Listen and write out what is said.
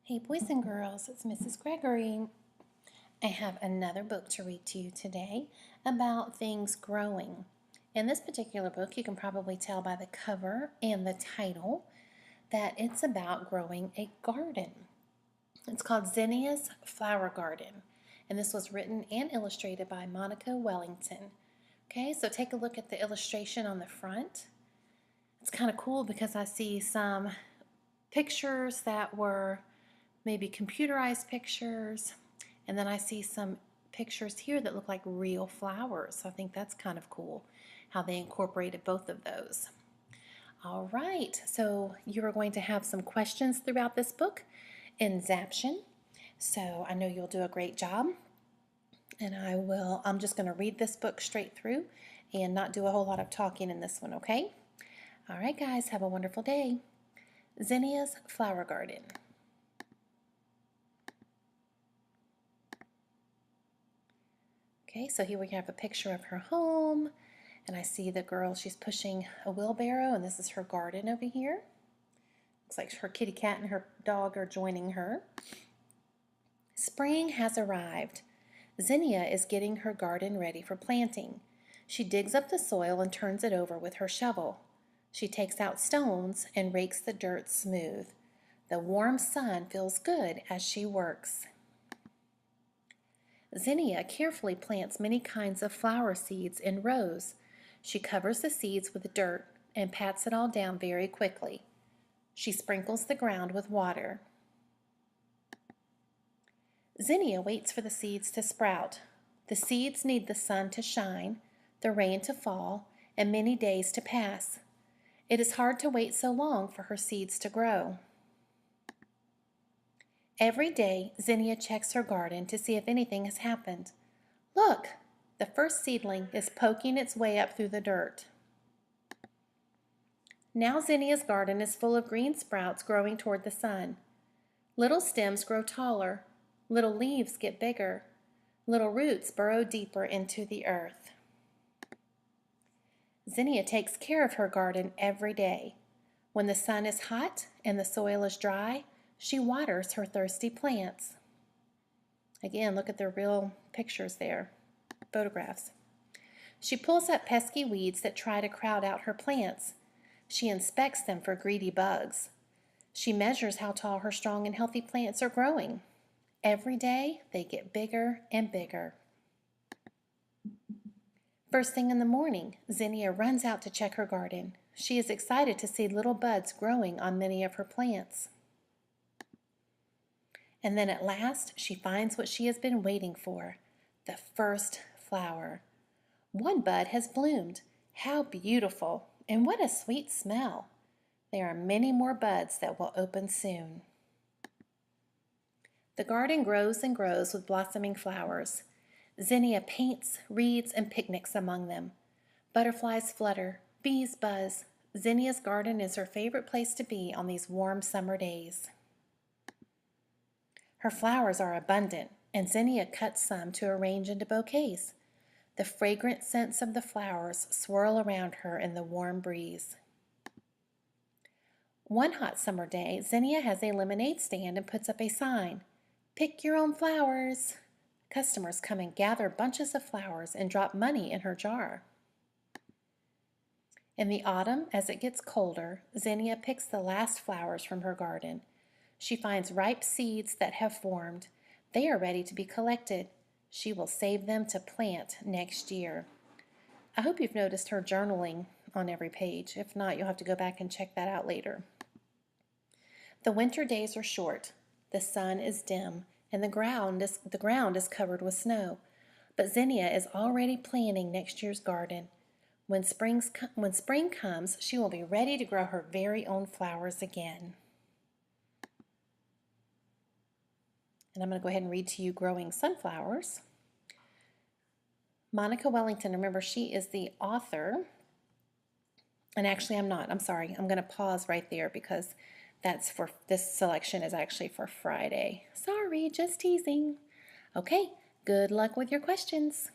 Hey boys and girls, it's Mrs. Gregory. I have another book to read to you today about things growing. In this particular book, you can probably tell by the cover and the title that it's about growing a garden. It's called Zinna's Flower Garden, and this was written and illustrated by Monica Wellington. Okay, so take a look at the illustration on the front. It's kind of cool because I see some pictures that were maybe computerized pictures, and then I see some pictures here that look like real flowers. So I think that's kind of cool how they incorporated both of those. All right, so you are going to have some questions throughout this book in Zaption. So I know you'll do a great job, and I'm just going to read this book straight through and not do a whole lot of talking in this one, okay? All right, guys, have a wonderful day. Zinna's Flower Garden. Okay, so here we have a picture of her home, and I see the girl, she's pushing a wheelbarrow, and this is her garden over here. Looks like her kitty cat and her dog are joining her. Spring has arrived. Zinnia is getting her garden ready for planting. She digs up the soil and turns it over with her shovel. She takes out stones and rakes the dirt smooth. The warm sun feels good as she works. Zinnia carefully plants many kinds of flower seeds in rows. She covers the seeds with dirt and pats it all down very quickly. She sprinkles the ground with water. Zinnia waits for the seeds to sprout. The seeds need the sun to shine, the rain to fall, and many days to pass. It is hard to wait so long for her seeds to grow. Every day, Zinnia checks her garden to see if anything has happened. Look, the first seedling is poking its way up through the dirt. Now Zinnia's garden is full of green sprouts growing toward the sun. Little stems grow taller. Little leaves get bigger. Little roots burrow deeper into the earth. Zinnia takes care of her garden every day. When the sun is hot and the soil is dry, she waters her thirsty plants. Again, look at the real pictures there, photographs. She pulls up pesky weeds that try to crowd out her plants. She inspects them for greedy bugs. She measures how tall her strong and healthy plants are growing. Every day, they get bigger and bigger. First thing in the morning, Zinnia runs out to check her garden. She is excited to see little buds growing on many of her plants. And then at last, she finds what she has been waiting for, the first flower. One bud has bloomed. How beautiful, and what a sweet smell. There are many more buds that will open soon. The garden grows and grows with blossoming flowers. Zinnia paints, reads, and picnics among them. Butterflies flutter, bees buzz. Zinnia's garden is her favorite place to be on these warm summer days. Her flowers are abundant, and Zinnia cuts some to arrange into bouquets. The fragrant scents of the flowers swirl around her in the warm breeze. One hot summer day, Zinnia has a lemonade stand and puts up a sign. Pick your own flowers. Customers come and gather bunches of flowers and drop money in her jar. In the autumn, as it gets colder, Zinnia picks the last flowers from her garden. She finds ripe seeds that have formed. They are ready to be collected. She will save them to plant next year. I hope you've noticed her journaling on every page. If not, you'll have to go back and check that out later. The winter days are short. The sun is dim, and the ground is covered with snow. But Zinnia is already planning next year's garden. When spring comes, she will be ready to grow her very own flowers again. And I'm going to go ahead and read to you Growing Sunflowers. Monica Wellington, remember, she is the author. And actually, I'm not. I'm sorry. I'm going to pause right there because this selection is actually for Friday. Sorry, just teasing. Okay, good luck with your questions.